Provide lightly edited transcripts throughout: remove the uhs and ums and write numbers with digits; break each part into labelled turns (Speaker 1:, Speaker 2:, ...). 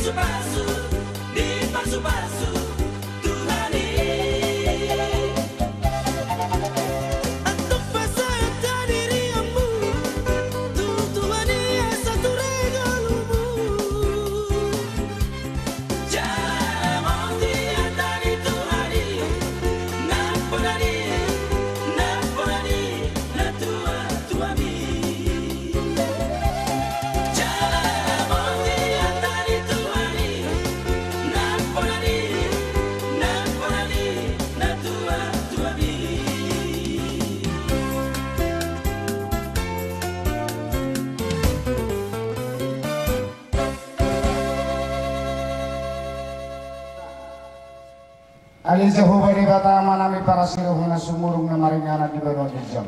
Speaker 1: Dipasu-pasu, dipasu-pasu Tuhan ini. Untuk pasaya dirimu, Tuhan ini satu regalumu. Jangan tiada Tuhan ini, nampuni, nampuni, na Tuhan ini. Jangan tiada Tuhan ini, nampuni, nampuni, na Tuhan ini.
Speaker 2: Alin Jehovah di bata manami para siruh na sumurung na maringana di bawah jam.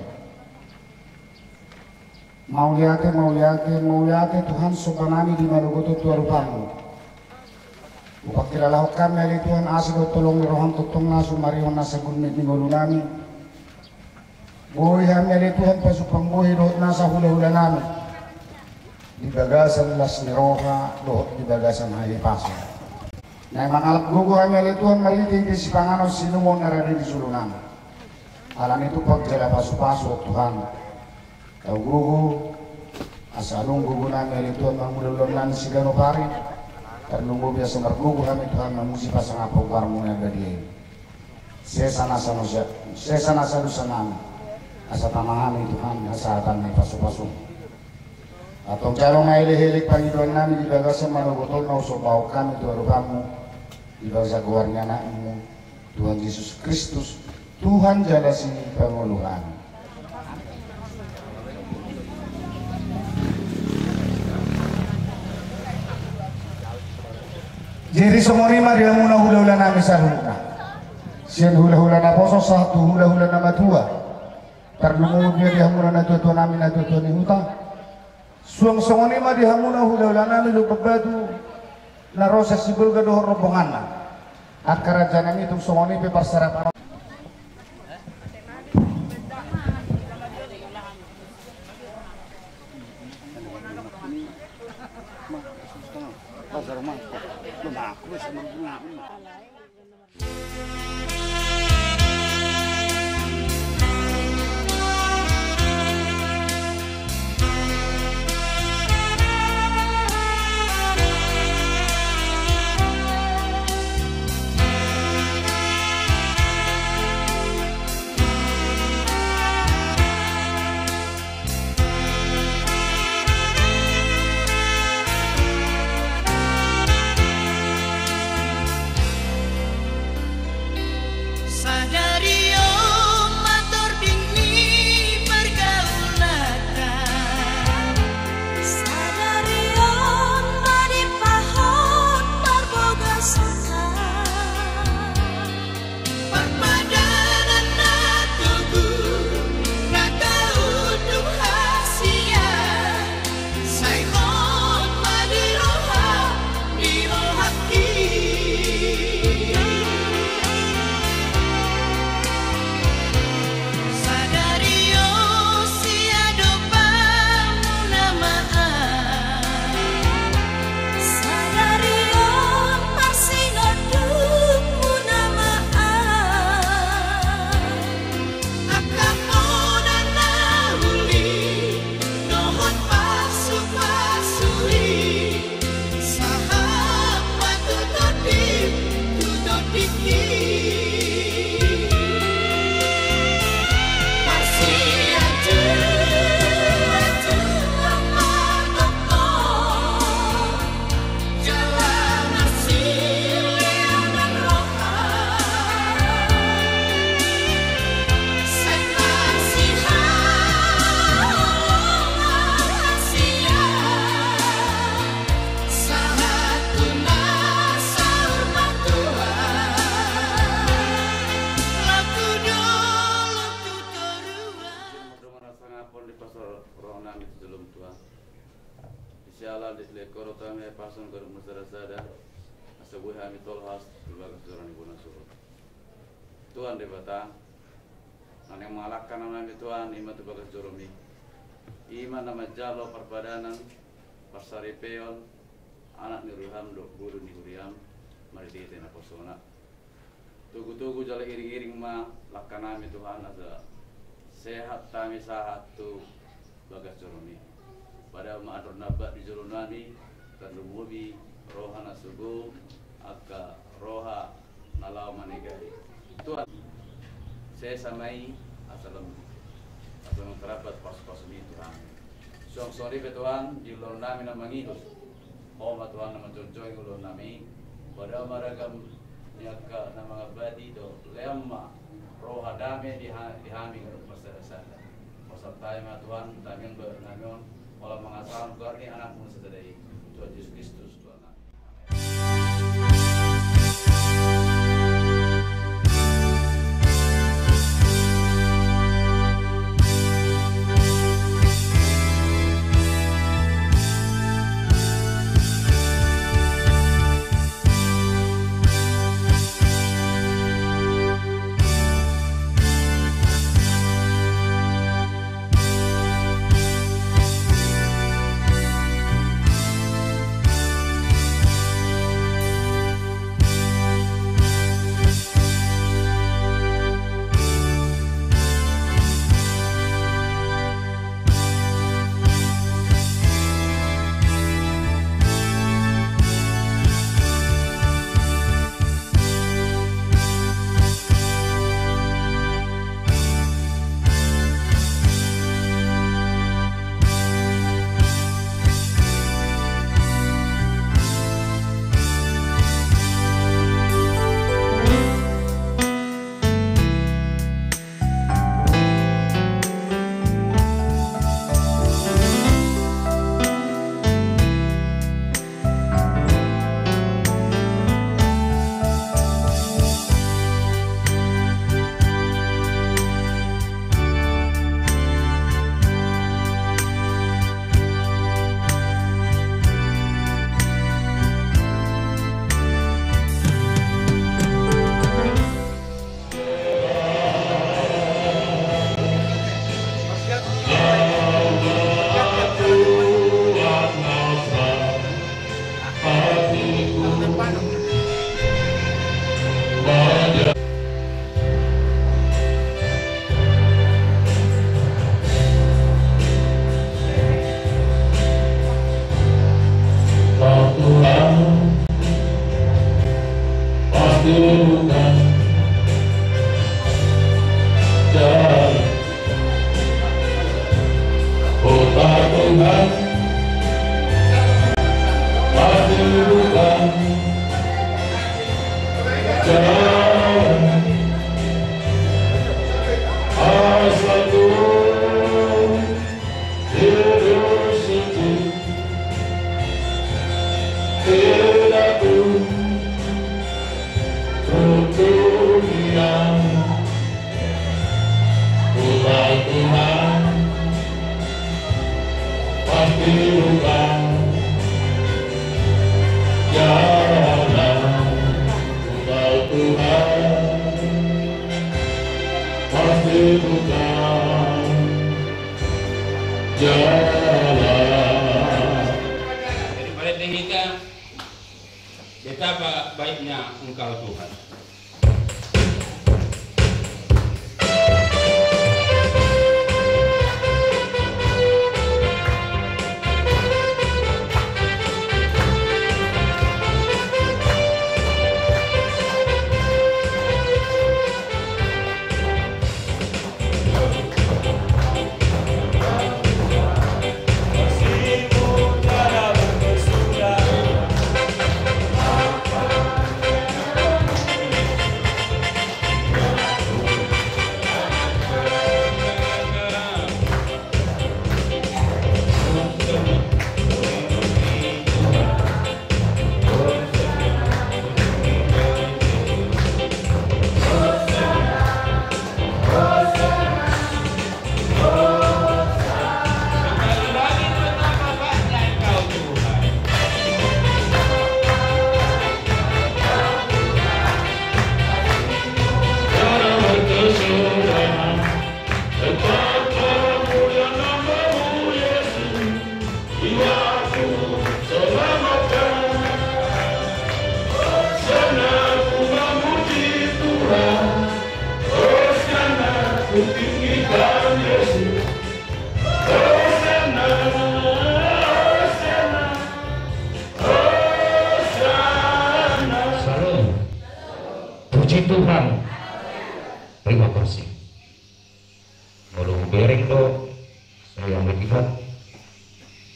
Speaker 2: Mauliake Tuhan sopanami di malugutu tuarupamu. Upakilala kami ali Tuhan asilo tolong rohan tutong na sumarion na sa gunit ni nami. Buhay kami ali Tuhan pasupang buhay rohot na sa hula-hula namin. Di bagasan las ni roha, rohot di bagasan hayi paso. Na mangalap gugu kami ali Tuhan mariting di sipangano sinumon na rin di sulungan. Alam itu pagjala pasu-pasu Tuhan. Kau gugu asalung gugu nami ali Tuhan mangululungan si gano pari. Terlunggu biasa mergugu kami Tuhan memusi pasang apa ukarmu yang gadi. Sesana sadusa nami. Asa tamahami Tuhan asa akan pasu-pasu. Atong jalong na ilihilik Panginoon namin di bagasan manugutol na usubao kami Tuhan kamu di bagasan keluarga anakmu Tuhan Yesus Kristus Tuhan jalasi panguluhan. Jadi semua lima dia muna hula-hula namin sa hula. Siyan hula-hula na poso sa hula-hula na matua. Terlungod niya dia muna natutuwa namin natutuwa ni hutang. Suang songoni ma dihamuna hula-hula namin lupabadu na rosa sibul gadohor rombongan na. At karajanan itong songoni piparsarap.
Speaker 3: Tuhan debata nan yang mengalahkan nama Tuhan iman tu bagas joromi iman nama jalo perbadanan pasaripeon anak ni Ruham dok guru ni Huriam mari tete na posona tugu-tugu jala iring-iring ma lakanami Tuhan asa sehat tami sahat tu bagas joroni pada ma atur nabat di joronani dan rumubi rohana sugu akka roha nalau manigai Tuhan saya samai asalam kerabat pas-pas ni Tuhan suang sorry pe Tuhan di ulun nami na mangihus oma Tuhan na menconcoy ulun nami pada maragam nyaka na mga badi do lemma roha dame dihami ngaruk masada-sada pasal tayo mga Tuhan tamang bernamyon wala mga asahan keluarga anak mo sa taday Tuhan Yesus Kristus Tuhan namin.
Speaker 4: Betapa baiknya Engkau Tuhan.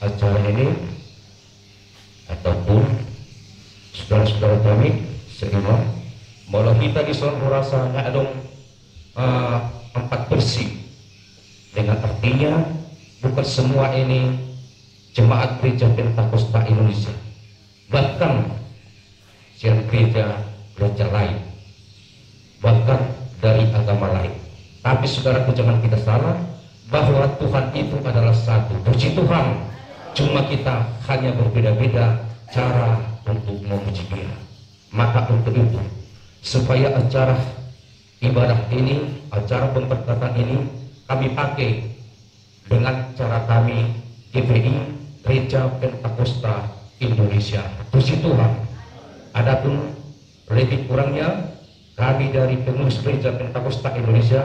Speaker 5: acara ini ataupun saudara-saudara kami seimam malah kita di soal rasa ngadong empat bersih, dengan artinya bukan semua ini jemaat gereja Pentakosta Indonesia, bahkan gereja lain, bahkan dari agama lain. Tapi saudara, jangan kita salah bahwa Tuhan itu adalah satu. Puji Tuhan, cuma kita hanya berbeda-beda cara untuk memuji Dia. Maka untuk itu, supaya acara ibadah ini, acara pemberkatan ini kami pakai dengan cara kami GPI, Gereja Pentakosta Indonesia. Puji Tuhan. Adapun lebih kurangnya kami dari pengurus Gereja Pentakosta Indonesia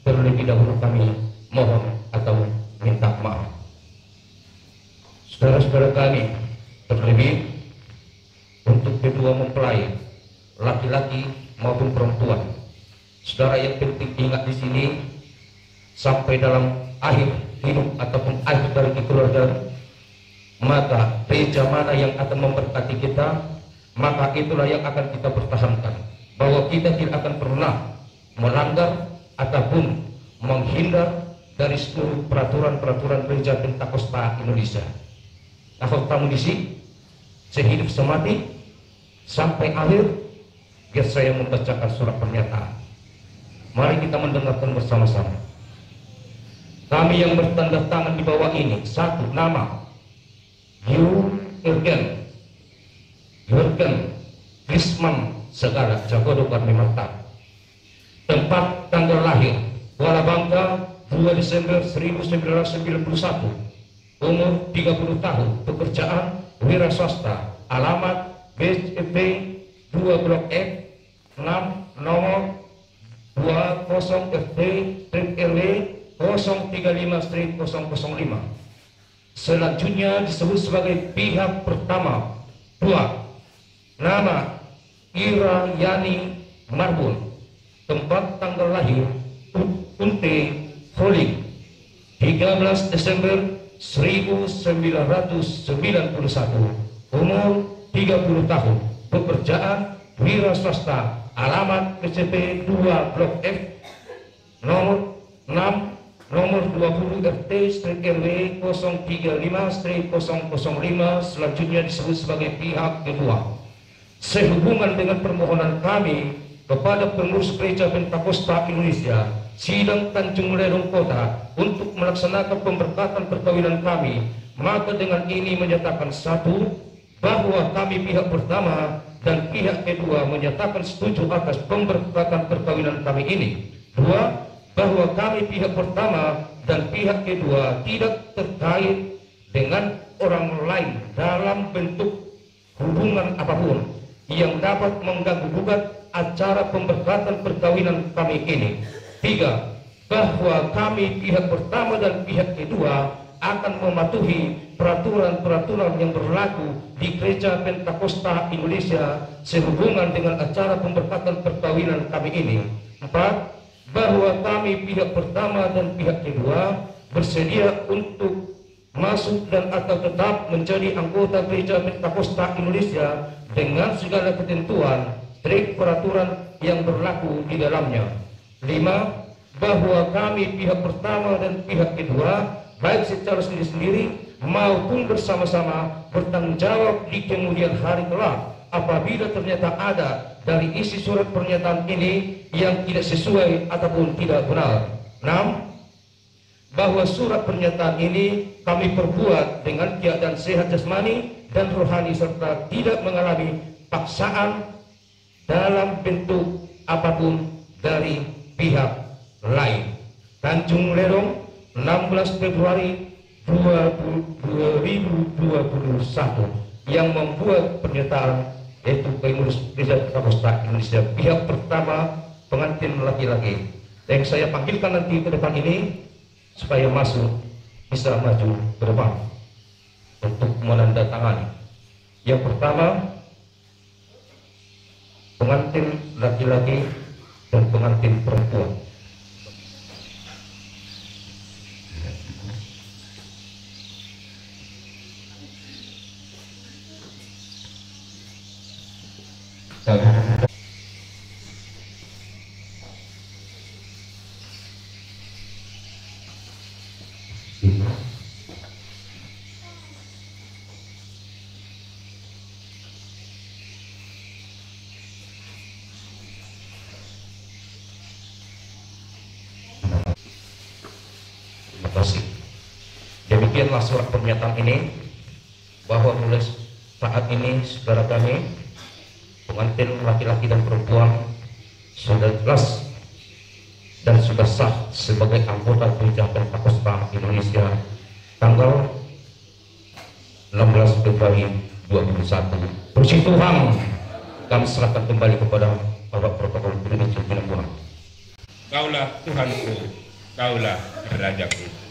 Speaker 5: terlebih dahulu kami mohon atau minta maaf. Saudara-saudara kami, terlebih untuk kedua mempelai, laki-laki maupun perempuan. Saudara, yang penting ingat di sini, sampai dalam akhir hidup ataupun akhir dari keluarga, maka gereja mana yang akan memberkati kita, maka itulah yang akan kita pertahankan. Bahwa kita tidak akan pernah melanggar ataupun menghindar dari seluruh peraturan-peraturan Gereja Pentakosta Indonesia. Nah, tamu di sini sehidup semati sampai akhir, biar saya membacakan surat pernyataan. Mari kita mendengarkan bersama-sama. Kami yang bertanda tangan di bawah ini, satu, nama Jurgen Krisman Segala Jagodo Kami Mantap. Tempat tanggal lahir Kuala Bangka 2 Desember 1991. Umur 30 tahun. Pekerjaan wira swasta. Alamat BCP 2 Blok F 6 nomor 20 FT RW 035-005. Selanjutnya disebut sebagai pihak pertama. 2. Nama Ira Yani Marbun. Tempat tanggal lahir Unte Holing 13 Desember 1991. Umur 30 tahun. Pekerjaan wira swasta. Alamat PCP 2 Blok F nomor 6 nomor 20 RT RW 035-005. Selanjutnya disebut sebagai pihak kedua. Sehubungan dengan permohonan kami kepada pengurus Gereja Pentakosta Indonesia Sidang Tanjung Lerong Kota untuk melaksanakan pemberkatan perkawinan kami, maka dengan ini menyatakan satu, bahwa kami pihak pertama dan pihak kedua menyatakan setuju atas pemberkatan perkawinan kami ini. 2. Bahwa kami pihak pertama dan pihak kedua tidak terkait dengan orang lain dalam bentuk hubungan apapun yang dapat mengganggu gugat acara pemberkatan perkawinan kami ini. 3. Bahwa kami pihak pertama dan pihak kedua akan mematuhi peraturan-peraturan yang berlaku di Gereja Pentakosta Indonesia sehubungan dengan acara pemberkatan perkawinan kami ini. 4. Bahwa kami pihak pertama dan pihak kedua bersedia untuk masuk dan atau tetap menjadi anggota Gereja Pentakosta Indonesia dengan segala ketentuan, trik peraturan yang berlaku di dalamnya. 5. Bahwa kami pihak pertama dan pihak kedua baik secara sendiri-sendiri maupun bersama-sama bertanggung jawab di kemudian hari kelak apabila ternyata ada dari isi surat pernyataan ini yang tidak sesuai ataupun tidak benar. 6. Bahwa surat pernyataan ini kami perbuat dengan keadaan sehat jasmani dan rohani serta tidak mengalami paksaan dalam bentuk apapun dari pihak lain. Tanjung Lerong 16 Februari 2021. Yang membuat pernyataan yaitu pengurus Gereja Pentakosta Indonesia pihak pertama pengantin laki-laki. Yang saya panggilkan nanti ke depan ini supaya masuk bisa maju ke depan untuk menandatangani. Yang pertama pengantin laki-laki dan pengantin perempuan. Terima kasih. Demikianlah surat pernyataan ini, bahwa mulai saat ini saudara kami pengantin laki-laki dan perempuan sudah jelas dan sudah sah sebagai anggota Gereja Pentakosta Indonesia tanggal 16 Februari 2021. Puji Tuhan, kami serahkan kembali kepada Bapak Protokol Gereja Pembinaan.
Speaker 4: Kaulah Tuhanku, kaulah Rajaku.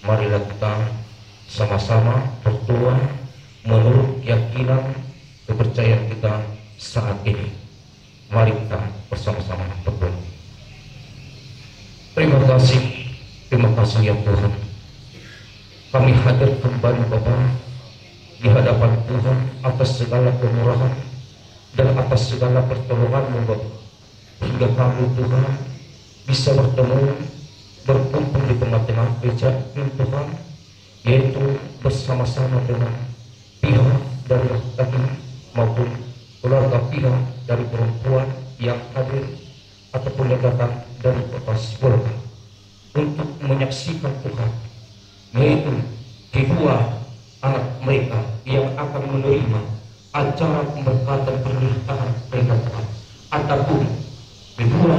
Speaker 5: Marilah kita sama-sama berdoa menurut keyakinan kepercayaan kita saat ini. Mari kita bersama-sama berdoa. Terima kasih ya Tuhan. Kami hadir kembali Bapa di hadapan Tuhan atas segala kemurahan dan atas segala pertolongan-Mu Bapa, hingga kami Tuhan bisa bertemu berkumpul di tengah-tengah gereja Tuhan, yaitu bersama-sama dengan pihak dari laki-laki maupun keluarga pihak dari perempuan yang hadir ataupun yang datang dari kota Sibolga untuk menyaksikan Tuhan, yaitu kedua anak mereka yang akan menerima acara pemberkatan pernikahan mereka Tuhan, ataupun kedua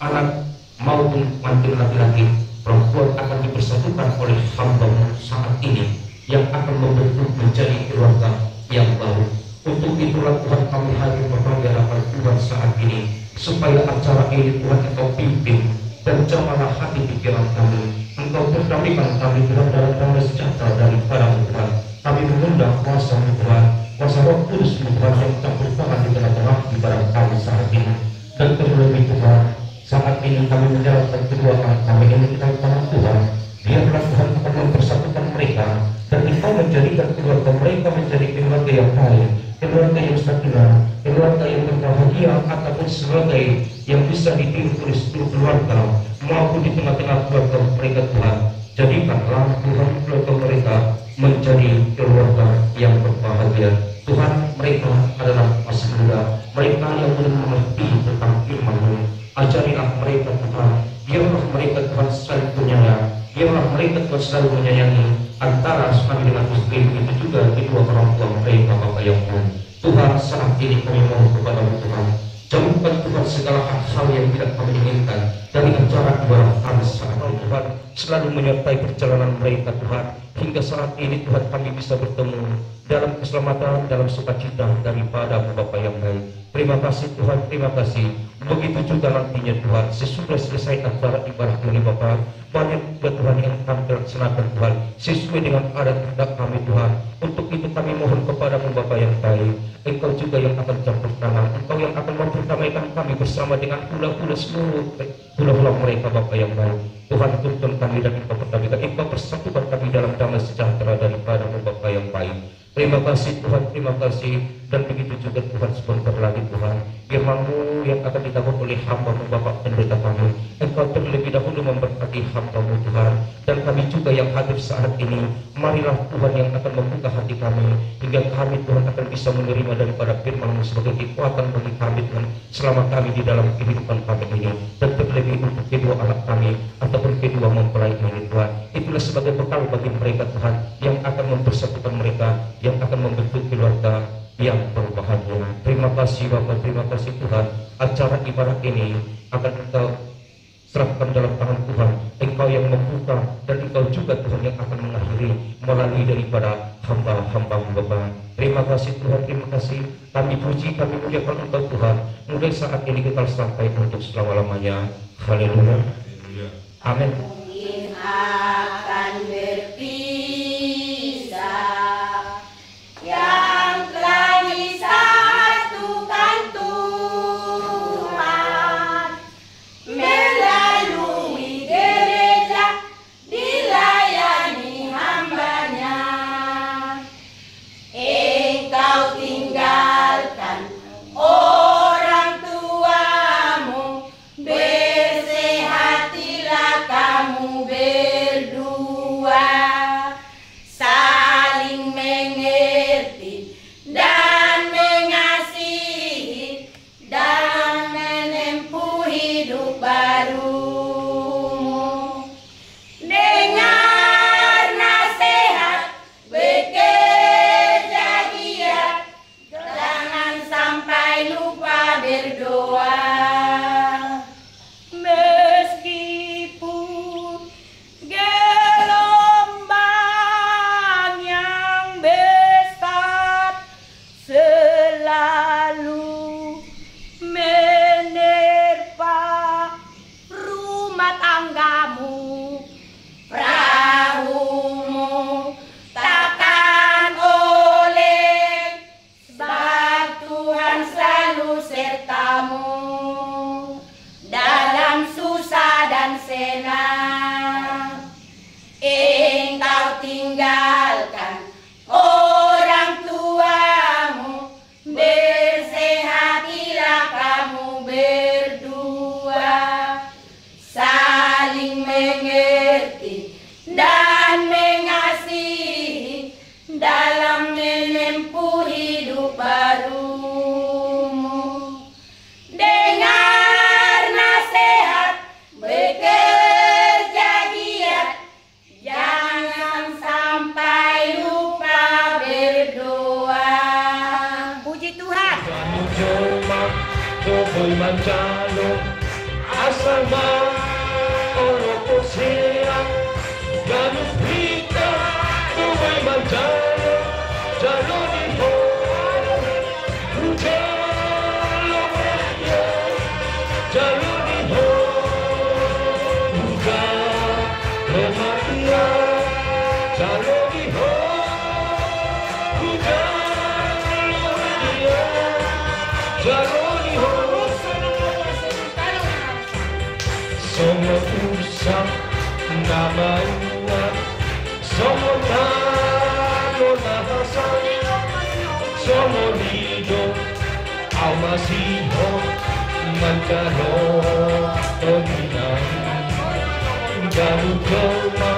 Speaker 5: anak maupun mantu laki-laki perempuan akan dipersatukan oleh hamba-Mu saat ini yang akan membentuk menjadi keluarga yang baru. Untuk itulah Tuhan kami hadir di hadapan Tuhan saat ini, supaya acara ini Tuhan Engkau pimpin dan jamahlah hati pikiran kami. Engkau berdamaikan kami dalam damai sejahtera daripada Tuhan. Kami mengundang kuasa Tuhan, kuasa Roh Kudus Tuhan yang campur tangan di tengah-tengah ibadah kami saat ini. Dan terlebih Tuhan, saat ini kami menyerahkan kedua anak kami ini ke tangan Tuhan. Biarlah Tuhan akan mempersatukan mereka, dan Engkau menjadikan keluarga mereka menjadi keluarga yang baik, keluarga yang sakinah, keluarga yang berbahagia, ataupun sebagai yang bisa ditiru oleh seluruh keluarga maupun di tengah-tengah keluarga mereka Tuhan. Jadikanlah Tuhan keluarga mereka menjadi keluarga yang berbahagia. Tuhan, mereka adalah masih muda, mereka yang belum mengerti tentang firman-Mu. Ajarilah mereka Tuhan, biarlah mereka Tuhan selalu penyayang, biarlah mereka Tuhan selalu menyayangi antara suami dengan istri, begitu juga kedua orang tua mereka Bapa yang baik. Tuhan, saat ini kami mohon kepada-Mu Tuhan, jauhkan Tuhan segala hal yang tidak kami inginkan dari acara ibadah kami saat ini Tuhan. Selalu menyertai perjalanan mereka Tuhan, hingga saat ini Tuhan kami bisa bertemu dalam keselamatan, dalam sukacita daripada Bapa yang baik. Terima kasih Tuhan, terima kasih. Begitu juga nantinya Tuhan, sesudah selesai acara ibadah ini Bapa, banyak juga Tuhan yang kami laksanakan Tuhan sesuai dengan adat hendak kami Tuhan. Untuk itu kami mohon kepada-Mu Bapa yang baik, Engkau juga yang akan campur tangan, Engkau yang akan memperdamaikan kami bersama dengan hula-hula seluruh hula-hula mereka Bapa yang baik. Tuhan, tuntun kami dan Engkau perdamaikan, Engkau persatukan kami dalam damai sejahtera daripada-Mu Bapa yang baik. Terima kasih Tuhan, terima kasih. Dan begitu juga Tuhan sebentar lagi Tuhan, firman-Mu yang akan ditanggung oleh hamba-Mu Bapak pendeta kami, Engkau terlebih dahulu memberkati hamba-Mu Tuhan. Dan kami juga yang hadir saat ini, marilah Tuhan yang akan membuka hati kami, hingga kami Tuhan akan bisa menerima daripada firman-Mu sebagai kekuatan bagi kami Tuhan, selama kami di dalam kehidupan kami ini. Dan terlebih untuk kedua anak kami, ataupun kedua mempelai ini Tuhan, itulah sebagai bekal bagi mereka Tuhan, yang akan mempersatukan mereka, yang akan membentuk keluarga yang berbahagia. Terima kasih Bapak, terima kasih Tuhan. Acara ibadah ini akan Engkau serahkan dalam tangan Tuhan. Engkau yang membuka dan Engkau juga Tuhan yang akan mengakhiri melalui daripada hamba-hamba-Mu Bapa. Terima kasih Tuhan, terima kasih. Kami puji, kami muliakan Engkau Tuhan. Mulai saat ini kita sampai untuk selama-lamanya. Haleluya. Amin.
Speaker 6: Mungkin akan berpisah, yang telah disatukan Tuhan melalui gereja, dilayani hamba-Nya. Engkau tinggalkan orang tuamu, bersehatilah kamu berdua, saling mengerti dan mengasihi, dan menempuh hidup barumu. Dengar nasihat, bekerja giat, jangan sampai lupa berdoa. Meskipun gelombang yang besar selalu menerpa rumah tanggamu, perahumu takkan oleng, sebab Tuhan selalu sertamu dalam susah dan senang. Engkau tinggalkan orang tuamu, bersehatilah kamu berdua, saling mengerti dan mengasihi, dalam menempuh hidup barumu. Dengar nasihat, bekerja giat, jangan sampai lupa berdoa. Puji Tuhan.
Speaker 5: Joma, tokoy mancalo, asama, oro posea, ganun pita, tokoy mancalo, jalo ni ho, jalo media, jalo ni ho, jalo media, jalo ni ho, jalo media. Jaloni ho, somo usap namanya, somo tano nahasan, somo hidup, au masiho, mancano, toginan, galu joma,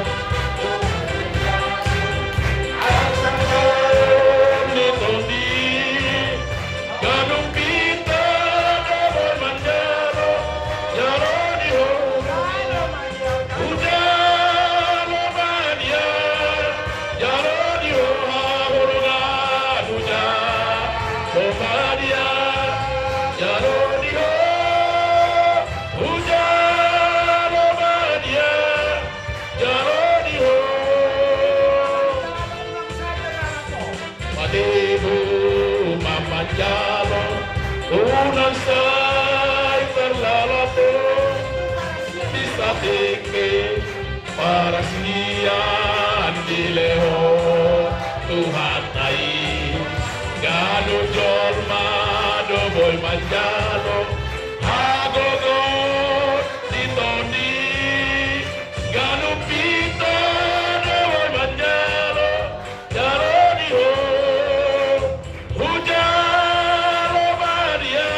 Speaker 7: tike para sinian di leho Tuhan tai ganu jolma do boy manjalo hagogo ditoni ganu pito do boy manjalo jalo di ho hujalo maria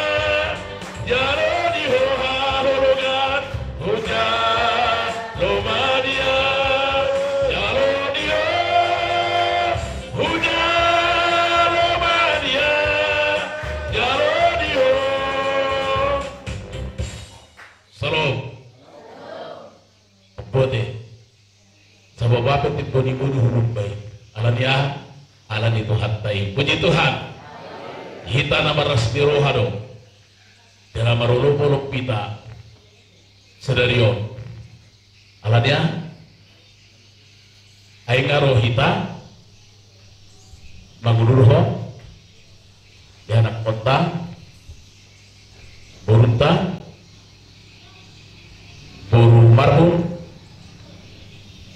Speaker 7: jalo di ho hologan hujalo maria jalo di ho hujalo maria jalo di ho salam bote sabab apa tipe ni bunuh huruf baik alania alani Tuhan tai puji Tuhan hita nama rasmi rohado dalam marolo pita sederio alania aingaro hita mangulurho di anak kota Borunta Boru Marbun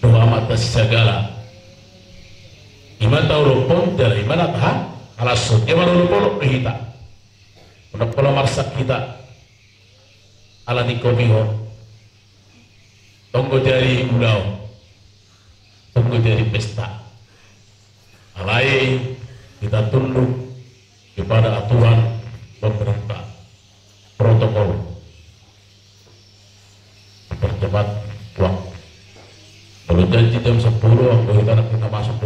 Speaker 7: doa mata segala iman tahu lupon dari iman tahan alasun iman lupon hita untuk pola marsak kita ala nikomiho tunggu dari ulau tunggu dari pesta alai kita tunduk kepada aturan pemerintah protokol percepat waktu kalau janji jam 10 waktu kita masuk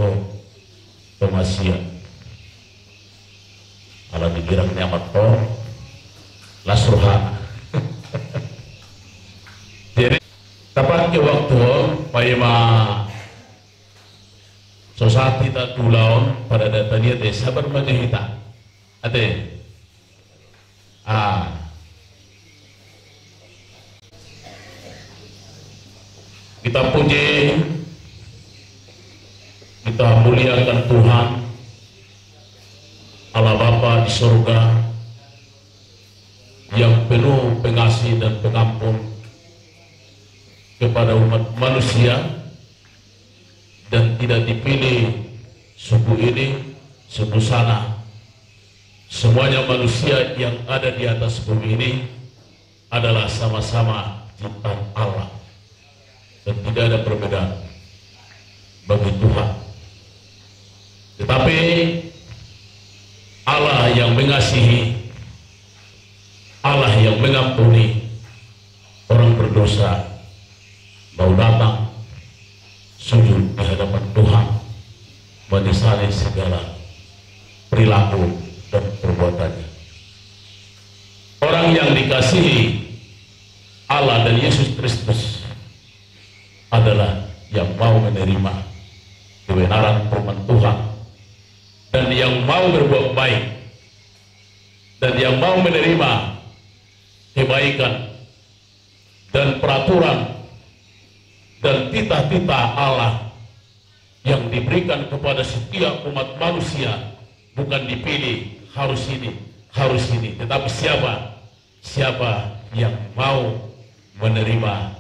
Speaker 7: ke Masia kalau dikira nyamat toh lasruha jadi kapan ke waktu payma sosati tak tulaon pada datanya desa bermadihita ate kita puji kita muliakan Tuhan Allah Bapa di surga yang penuh pengasih dan pengampun kepada umat manusia dan tidak dipilih suku ini, suku sana. Semuanya manusia yang ada di atas bumi ini adalah sama-sama ciptaan Allah dan tidak ada perbedaan bagi Tuhan. Tetapi Allah yang mengasihi, Allah yang mengampuni orang berdosa mau datang sujud di hadapan Tuhan, menyesali segala perilaku dan perbuatannya. Orang yang dikasihi Allah dan Yesus Kristus adalah yang mau menerima kebenaran firman Tuhan dan yang mau berbuat baik dan yang mau menerima kebaikan dan peraturan dan titah-titah Allah yang diberikan kepada setiap umat manusia, bukan dipilih harus ini, tetapi siapa yang mau menerima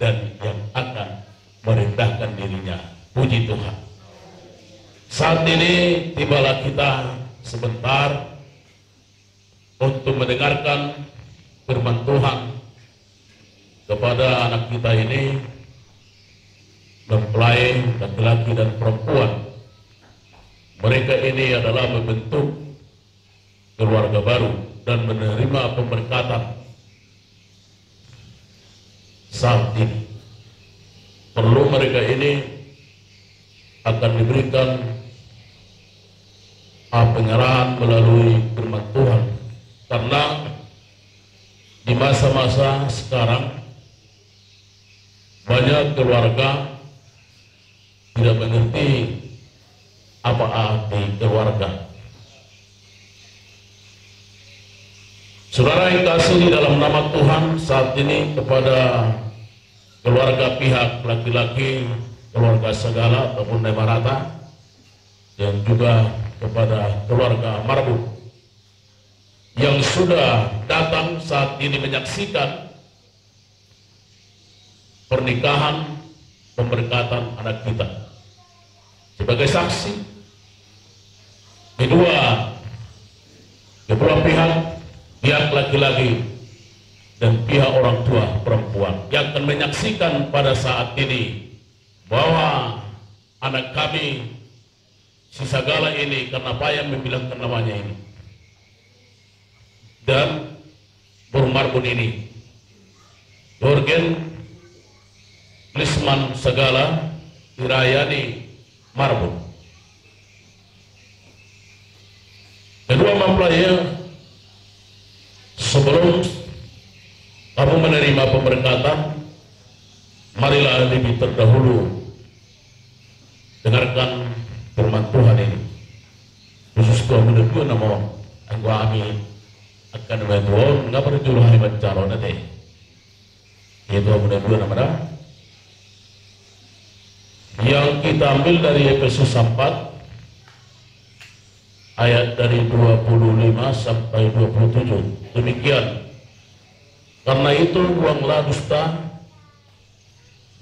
Speaker 7: dan yang akan merendahkan dirinya. Puji Tuhan. Saat ini tibalah kita sebentar untuk mendengarkan firman Tuhan kepada anak kita ini, mempelai laki-laki dan perempuan. Mereka ini adalah membentuk keluarga baru dan menerima pemberkatan. Saat ini perlu mereka ini akan diberikan pengarahan melalui firman Tuhan, karena di masa-masa sekarang banyak keluarga tidak mengerti apa arti keluarga. Saudara yang kasih di dalam nama Tuhan, saat ini kepada keluarga pihak laki-laki, keluarga segala ataupun Nemarata, dan juga kepada keluarga Marbun yang sudah datang saat ini menyaksikan pernikahan, pemberkatan anak kita. Sebagai saksi, kedua pihak laki-laki dan pihak orang tua perempuan yang akan menyaksikan pada saat ini bahwa anak kami si Sagala ini karena payah membilangkan namanya ini dan Marbun ini Jorgen Lisman Sagala Irayani Marbun. Kedua mempelai, sebelum kamu menerima pemberkatan, marilah lebih terdahulu dengarkan firman Tuhan ini. Khusus Tuhan menegur nama anggo amin akan berdoa nggak perlu hai bancaro nate. Itu menegur nama yang kita ambil dari Efesus 4 ayat dari 25 sampai 27. Demikian, karena itu buanglah dusta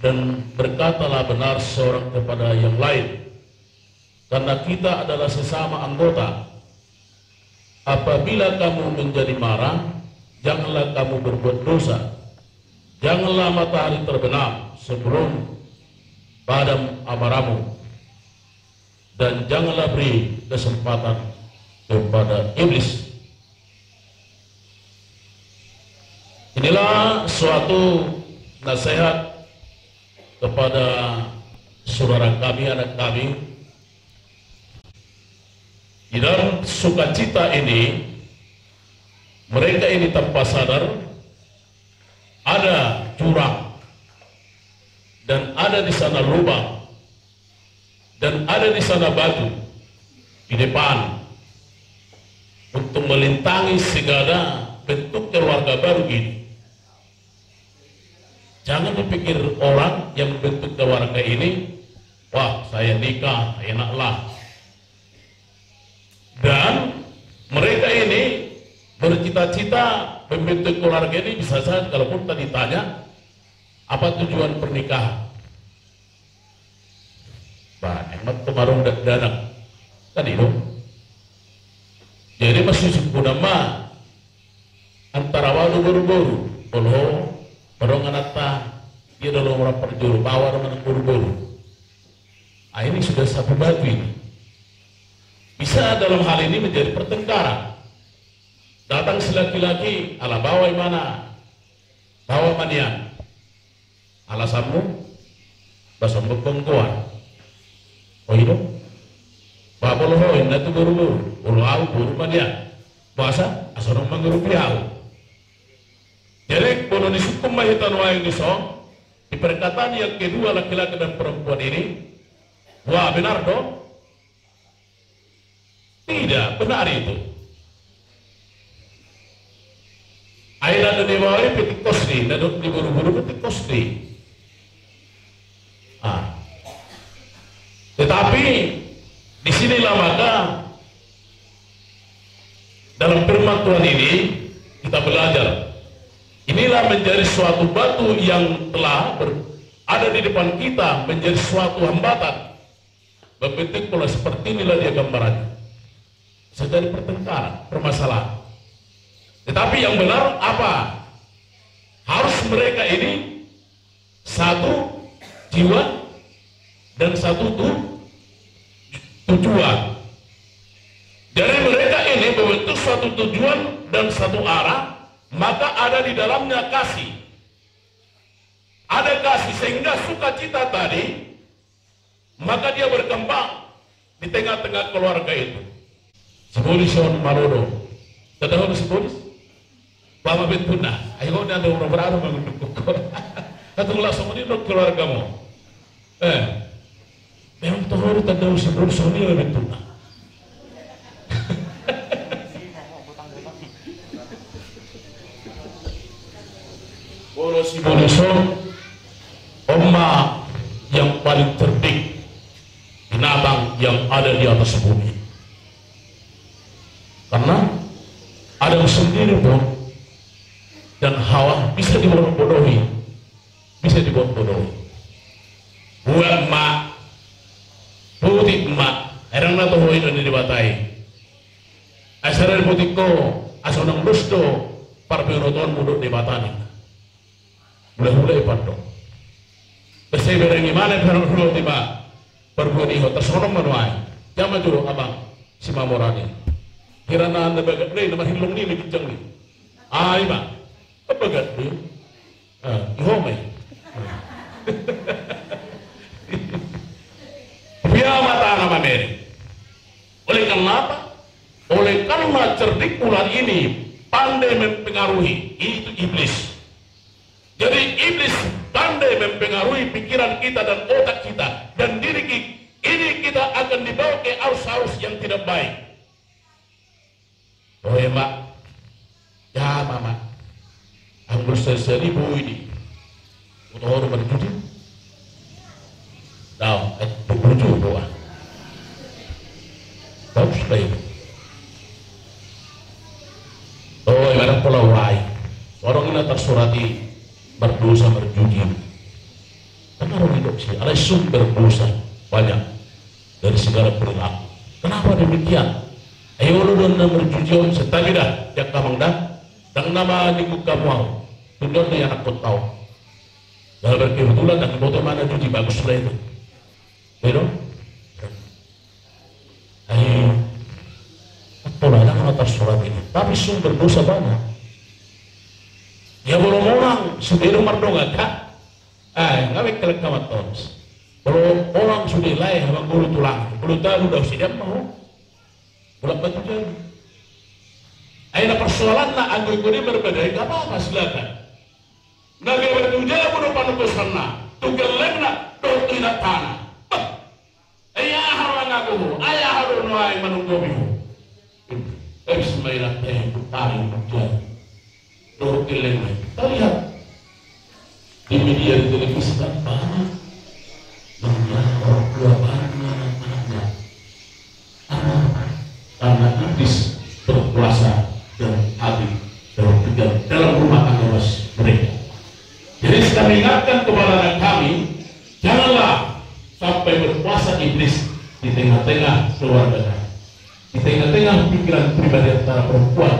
Speaker 7: dan berkatalah benar seorang kepada yang lain, karena kita adalah sesama anggota. Apabila kamu menjadi marah, janganlah kamu berbuat dosa. Janganlah matahari terbenam sebelum padam amarahmu, dan janganlah beri kesempatan kepada iblis. Inilah suatu nasihat kepada saudara kami, anak kami. Di dalam sukacita ini, mereka ini tanpa sadar ada jurang dan ada di sana lubang dan ada di sana batu di depan untuk melintangi segala bentuk keluarga baru ini. Jangan dipikir orang yang bentuk keluarga ini, wah saya nikah enaklah. Dan mereka ini bercita-cita membentuk keluarga ini, bisa saja kalaupun tadi ditanya apa tujuan pernikahan. Bah, emak kemarung danak kan itu. Jadi masih suku nama antara wadu buru-buru, bolo, barongan atta, dia dalam orang perjuru, bawar mana buru-buru. Ah, ini sudah satu batu ini. Bisa dalam hal ini menjadi pertengkaran. Datang si laki-laki, ala bawa mana? Bawa manian. Alasanmu, basam berpengkuan. Oh itu? Bapak lo hoin, natu buru-buru. Ulu au, buru manian. Puasa, asorong manggurupi au. Jadi, kalau disukum mahitan wayang disong, di perkataan yang kedua laki-laki dan perempuan ini, wah benar dong? Tidak, benar itu. Aina dan dewari petik kosri, dan diburu-buru petik kosri. Ah. Tetapi disinilah maka dalam firman Tuhan ini kita belajar. Inilah menjadi suatu batu yang telah ada di depan kita menjadi suatu hambatan. Berbentuk pola seperti inilah dia gambarannya. Sedang pertengkaran, permasalahan. Tetapi yang benar apa? Harus mereka ini satu jiwa dan satu tujuan. Jadi mereka ini membentuk suatu tujuan dan satu arah, maka ada di dalamnya kasih. Ada kasih sehingga sukacita tadi, maka dia berkembang di tengah-tengah keluarga itu. Sebolison marodo, tadahon sebolis, bama betuna, ayo na ada orang berada mengunduk kok. Katong langsung ini dok keluargamu. Memang tohor tadahon sebolison ini betuna. Kalau sebolison, omma yang paling cerdik, binatang yang ada di atas bumi. Karena Adam sendiri pun dan Hawa bisa dibodohi, bisa dibodohi. ino ni dibatai. Asal putiko asonang gusto para penonton muduk di batani. Mulai pando. Bersih bereng imane perlu tiba perbuani ho tersonong manuai. Jama juru abang si mamorani. Kirana anda bagat ni nama hilong ni bijang ni. Ai ba. Bagat ni. Ihomai. Biar mata nama Mary. Oleh karena apa? Oleh karena cerdik ular ini pandai mempengaruhi, itu iblis. Jadi iblis pandai mempengaruhi pikiran kita dan otak kita, dan diri ini kita akan dibawa ke arus-arus yang tidak baik. Oh ya mbak, ya mama, anggur seribu ini, untuk orang berjudi. Tahu, berjudi doa. Bagus lah itu. Oh, ibarat pulau Rai. Orang ini tersurati berdosa berjudi. Karena orang hidup sih, ada sumber dosa banyak dari segala perilaku. Kenapa demikian? Ayo lu don berjudi on setagi dah, jak kamang dah. Dan nama ni buka mau. Tundor ni anak kau tahu. Dalam berkebetulan dan foto mana judi bagus lah itu. Pero, ayo, pola nak tersurat ini. Tapi sumber dosa banyak. Ya belum orang sudah rumah dongak kak. Ngawek kelak kamat tons. Belum orang sudah lain habang bulu tulang. Bulu tahu dah sudah mau. Bulat batu jadi. Ayo persoalan nak anggur ini berbeda. Apa silakan. Naga bertujuan bunuh panutus sana. Tunggal lena tidak tanah. Ayah harus aku. Ayah harus nuai menunggu bihu. Bismillahirrahmanirrahim. Tarik hujan. Doa keleng. Kita lihat di media di televisi kan banyak orang tua banyak anak iblis berkuasa dan hati berpikir dalam rumah tangga mereka. Jadi kami ingatkan kepada anak kami, janganlah sampai berkuasa iblis di tengah-tengah keluarga kami, di tengah-tengah pikiran pribadi antara perempuan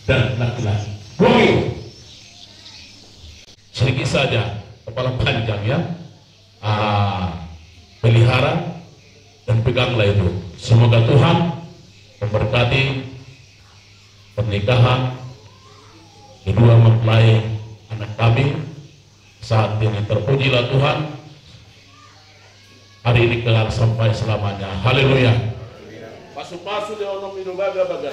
Speaker 7: dan laki-laki. Buang sedikit saja kepala panjang ya, pelihara dan peganglah itu. Semoga Tuhan memberkati pernikahan kedua mempelai anak kami saat ini. Terpujilah Tuhan, hari ini kelak sampai selamanya. Haleluya. Pasu-pasu dia orang minum baga-baga.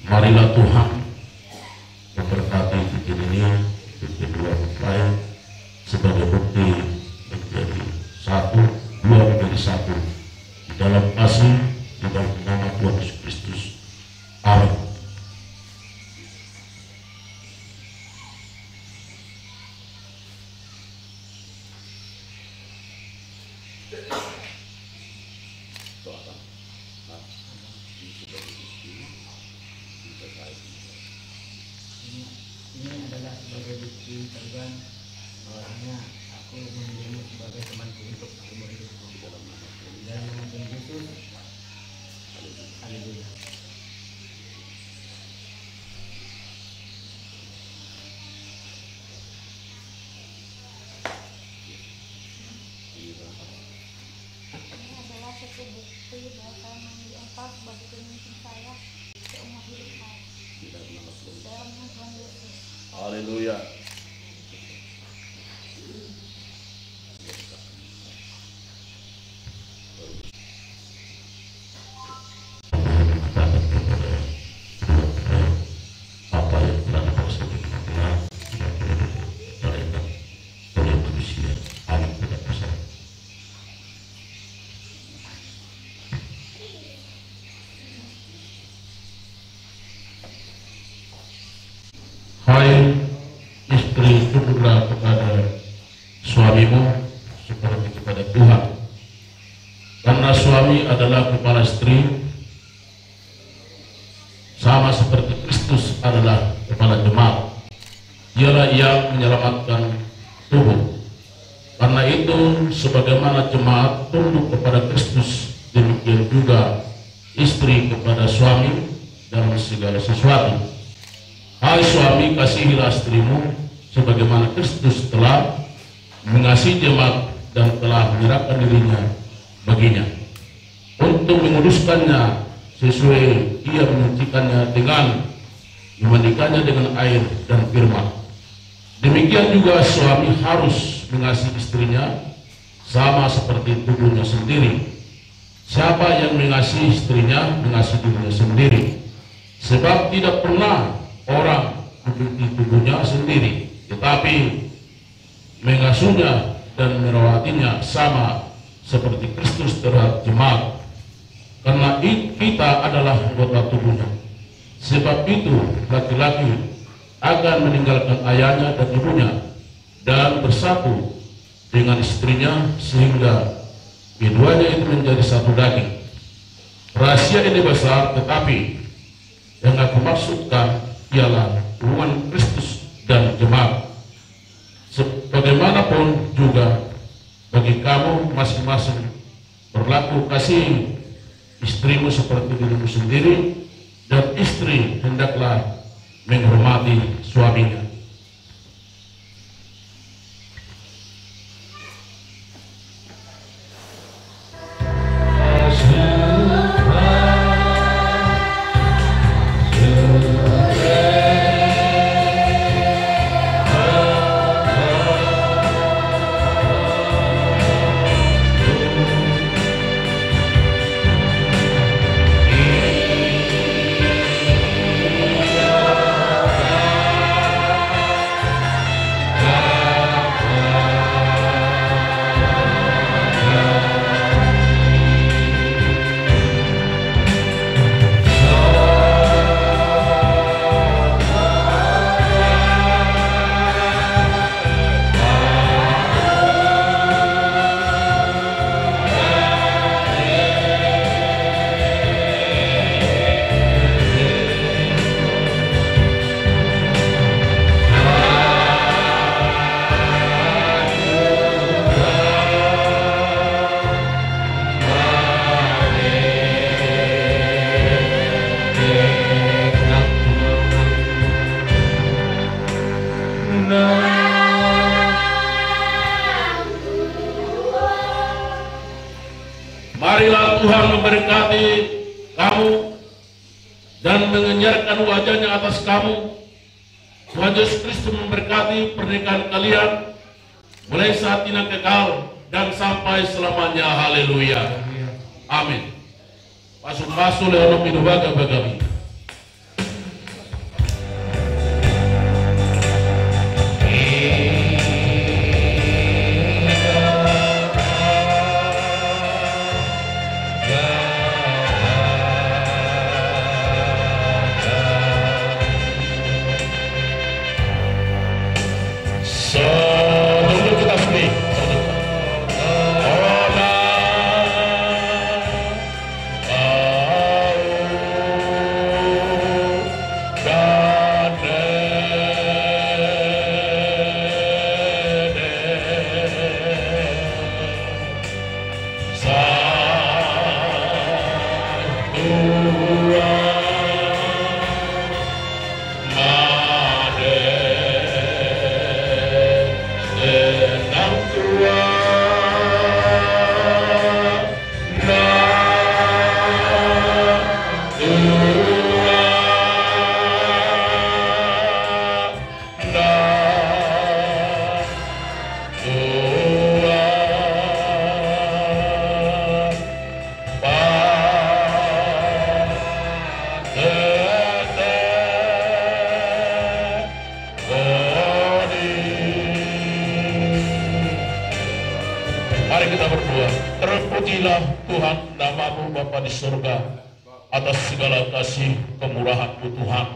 Speaker 7: Marilah Tuhan memberkati bikin ini, bikin dua mempelai sebagai bukti
Speaker 8: sebagai bukti teguran bahwasanya aku memilihmu sebagai temanku untuk umur hidupku. Dan nama Tuhan Yesus, haleluya.
Speaker 9: Ini adalah satu bukti bahwa saya memilih engkau sebagai pemimpin saya seumur hidup saya. Dalam nama Tuhan Yesus.
Speaker 7: Haleluya. Apa yang telah kau sebutkan oleh manusia, amin tidak bisa. Hai istri, tunduklah kepada suamimu seperti kepada Tuhan. Karena suami adalah kepala istri, sama seperti Kristus adalah kepala jemaat. Dialah yang menyelamatkan tubuh. Karena itu, sebagaimana jemaat tunduk kepada Kristus, demikian juga istri kepada suami dalam segala sesuatu. Hai suami, kasihilah istrimu sebagaimana Kristus telah mengasihi jemaat dan telah menyerahkan dirinya baginya untuk menguduskannya sesuai ia menyucikannya dengan memandikannya dengan air dan firman. Demikian juga suami harus mengasihi istrinya sama seperti tubuhnya sendiri. Siapa yang mengasihi istrinya mengasihi dirinya sendiri, sebab tidak pernah orang membenci tubuhnya sendiri, tetapi mengasuhnya dan merawatinya sama seperti Kristus terhadap jemaat, karena kita adalah anggota tubuhnya. Sebab itu laki-laki akan meninggalkan ayahnya dan ibunya dan bersatu dengan istrinya sehingga keduanya itu menjadi satu daging. Rahasia ini besar, tetapi yang aku maksudkan ialah hubungan Kristus dan jemaat. Bagaimanapun juga bagi kamu masing-masing berlaku kasih istrimu seperti dirimu sendiri, dan istri hendaklah menghormati suaminya. Marilah Tuhan memberkati kamu dan mengenyarkan wajahnya atas kamu. Tuhan Yesus Kristus memberkati pernikahan kalian mulai saat ini kekal dan sampai selamanya. Haleluya. Amin. Pasuk-pasuk leono pinubaga bagami. Terpujilah Tuhan nama-Mu Bapa di surga, atas segala kasih kemurahan-Mu Tuhan.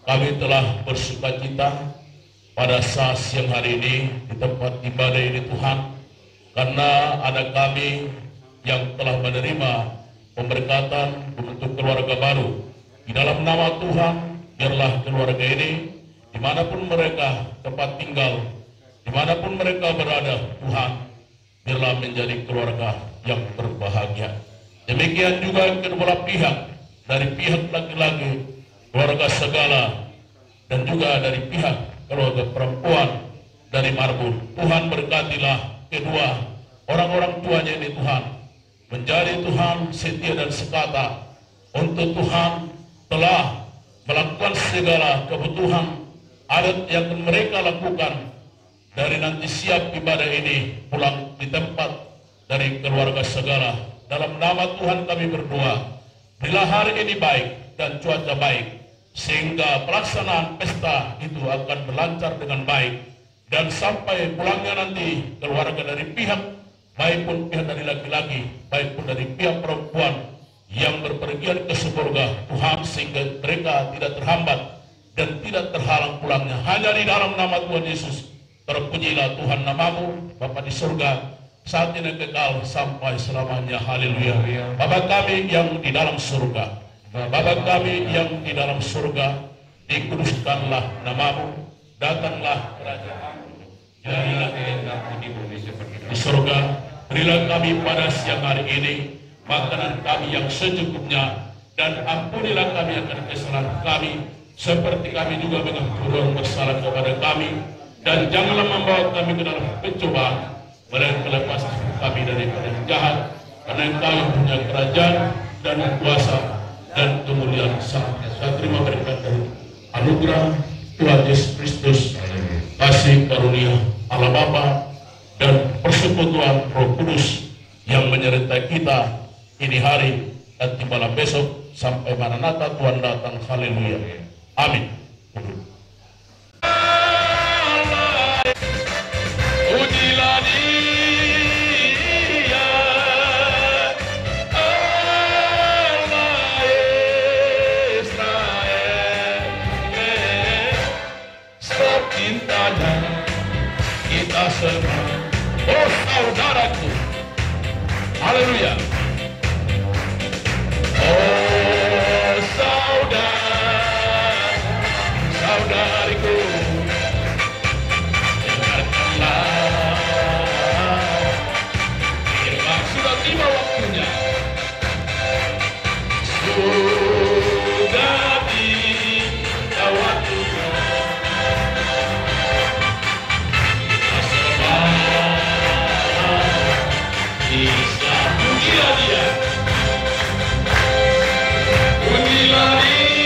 Speaker 7: Kami telah bersukacita pada saat siang hari ini di tempat ibadah ini Tuhan, karena anak kami yang telah menerima pemberkatan untuk keluarga baru. Di dalam nama Tuhan, biarlah keluarga ini dimanapun mereka tempat tinggal, dimanapun mereka berada Tuhan, biarlah menjadi keluarga yang berbahagia. Demikian juga kedua pihak, dari pihak laki-laki keluarga segala, dan juga dari pihak keluarga perempuan dari Marbun. Tuhan berkatilah kedua orang-orang tuanya ini Tuhan, menjadi Tuhan setia dan sekata untuk Tuhan telah melakukan segala kebutuhan adat yang mereka lakukan dari nanti siap ibadah ini pulang di tempat dari keluarga segala. Dalam nama Tuhan kami berdoa, berilah hari ini baik dan cuaca baik, sehingga pelaksanaan pesta itu akan berlancar dengan baik, dan sampai pulangnya nanti keluarga dari pihak, baik pun pihak dari laki-laki, baik pun dari pihak perempuan yang berpergian ke surga Tuhan, sehingga mereka tidak terhambat dan tidak terhalang pulangnya. Hanya di dalam nama Tuhan Yesus. Terpujilah Tuhan nama-Mu Bapa di surga, saat ini kekal sampai selamanya. Haleluya. Bapa kami yang di dalam surga, Bapa kami yang di dalam surga, dikuduskanlah nama-Mu, datanglah kerajaan-Mu, jadilah kehendak-Mu di bumi seperti di surga. Berilah kami pada siang hari ini makanan kami yang secukupnya, dan ampunilah kami akan kesalahan kami, seperti kami juga mengampuni orang bersalah kepada kami, dan janganlah membawa kami ke dalam pencobaan, melainkan lepaskan kami daripada yang jahat, karena Engkau yang punya kerajaan dan kuasa dan kemuliaan sampai. Saya terima berkat dari anugerah Tuhan Yesus Kristus, kasih karunia Allah Bapa dan persekutuan Roh Kudus yang menyertai kita ini hari dan timbalah besok sampai Maranatha Tuhan datang. Haleluya. Amin. Pujilah Dia, Allah Israel, sebab cintanya kita semua. Oh saudaraku, haleluya. Oh saudariku, dengarkanlah, firman sudah tiba waktunya, sudah tiba waktunya, kita sembah Islam. Pujilah Dia, pujilah Dia.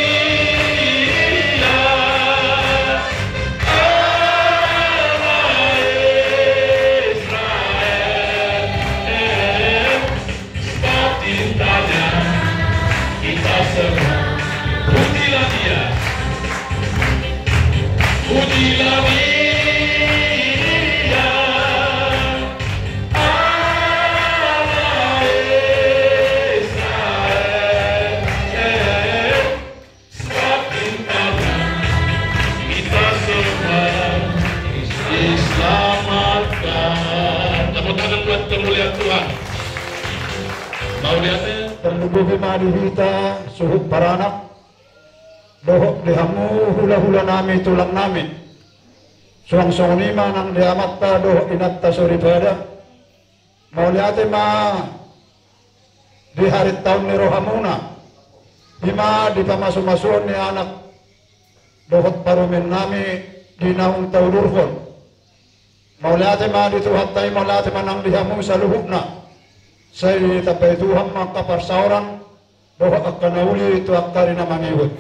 Speaker 7: Pujilah Dia, pujilah Dia, Allah Israel, sebab cintanya kita semua diselamatkan. Tepuk tangan buat kemuliaan Tuhan. Mau lihatnya?
Speaker 2: Terlubuhi madihita suhuk paranak dohok dihamu hula-hula nami tulang nami suang-suang nima nang diamatta dohok inatta suribada mau lihat ma di hari tahun ni rohamuna hima di pamasu-masuan ni anak dohok parumin nami di naung taudurhon mau lihat ma di tuhatai mau lihat ma nang dihamu saluhukna saya tapay Tuhan maka parsauran bahwa akan nauli itu akari na mangiwot.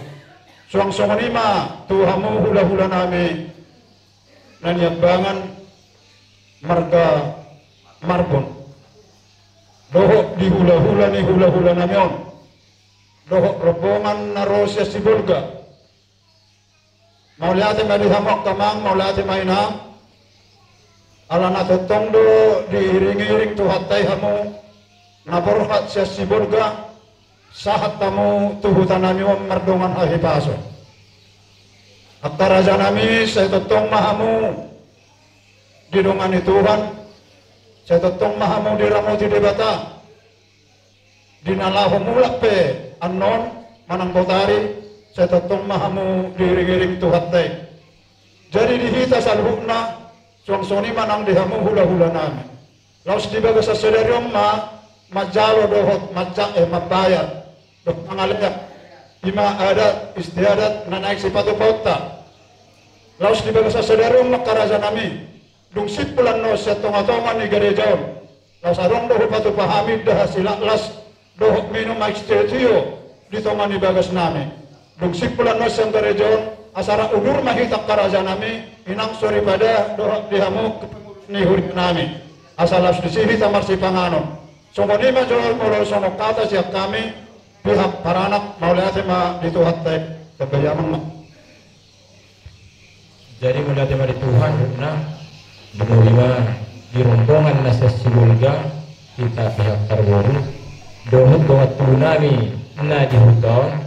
Speaker 2: Suang-suang nima Tuhamu hula-hula nami nanyambangan marga Marbun. Dohok di hula-hula ni hula-hula namion. Dohok rombongan na Rosia Sibulga. Mau lihat malihamok kamang mau lihat mainam. Ala natutong do diiring-iring tuhatay hamu. naborhat siya siburga sahat tamu tuhutan nami mardongan ahipaso at karaja nami sa itotong mahamu didongan ni Tuhan sa itotong mahamu diramu di debata dinalaho mulak pe anon manang botari sa itotong mahamu diring-iring Tuhan tay jadi dihita sa luhukna suang-suang manang dihamu hula-hula nami laos dibaga sa sederyong majalo dohot mabayar dok pangalayak ima adat istiadat na naik sipatu pauta laos dibaga sa sederyong makaraja nami dung sipulan no sa tonga-tonga ni garejaon laos arong doho patu pahamid dah silaklas doho minum ekstretio di tonga ni bagas nami dung sipulan no sa garejaon asara udur mahitak karaja nami inang suri pada doho dihamu ni hurik nami asalas disini tamar si panganon somo ni majol molo somo kata siap kami pihak para anak mau lihat ma dituhat teh kebayaman.
Speaker 5: Jadi melihat tema di Tuhan na menurima di rombongan nasa sigulga kita pihak terbaru dohot dohot tunami na di hutan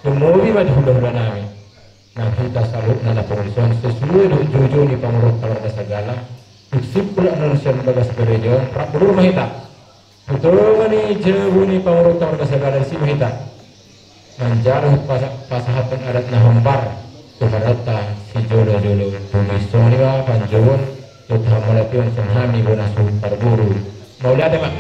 Speaker 5: semuri ma di hutan nami na kita salut na pengurus sesuai jujur ni pengurus keluarga segala disipul anunsir bagas gereja prabu mahita betul ni jebu ni pengurus keluarga segala si mahita menjaruh pasahatan adat na hambar tuharata si jolo-jolo bumi soniwa panjun tutah melapion senhami bonasu terburu mau lihat ya Pak?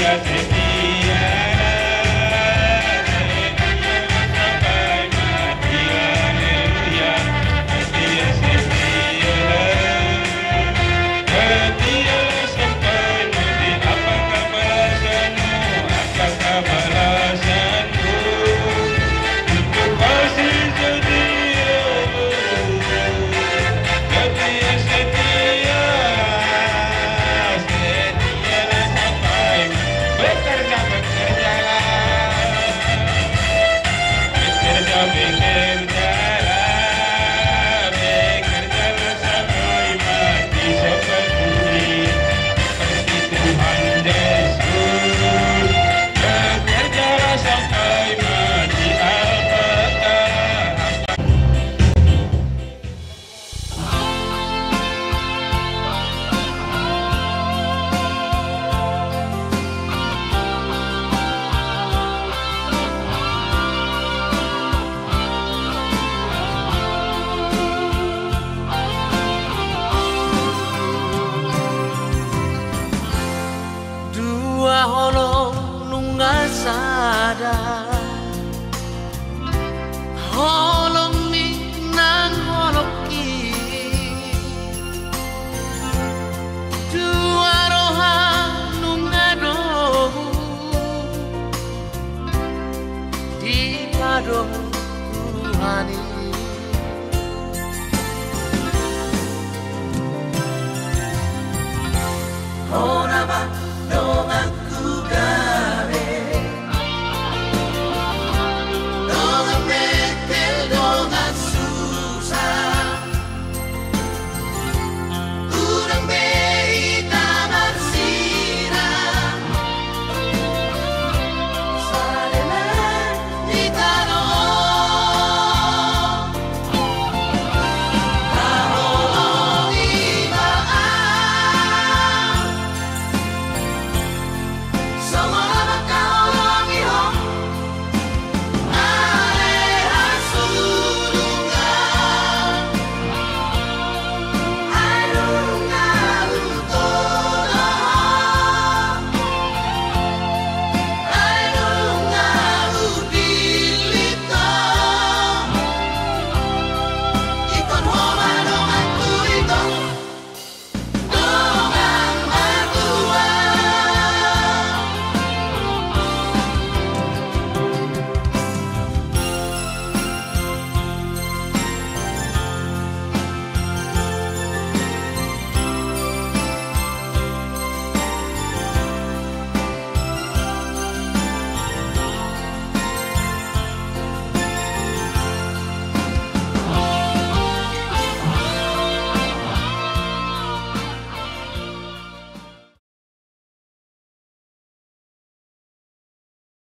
Speaker 4: Asik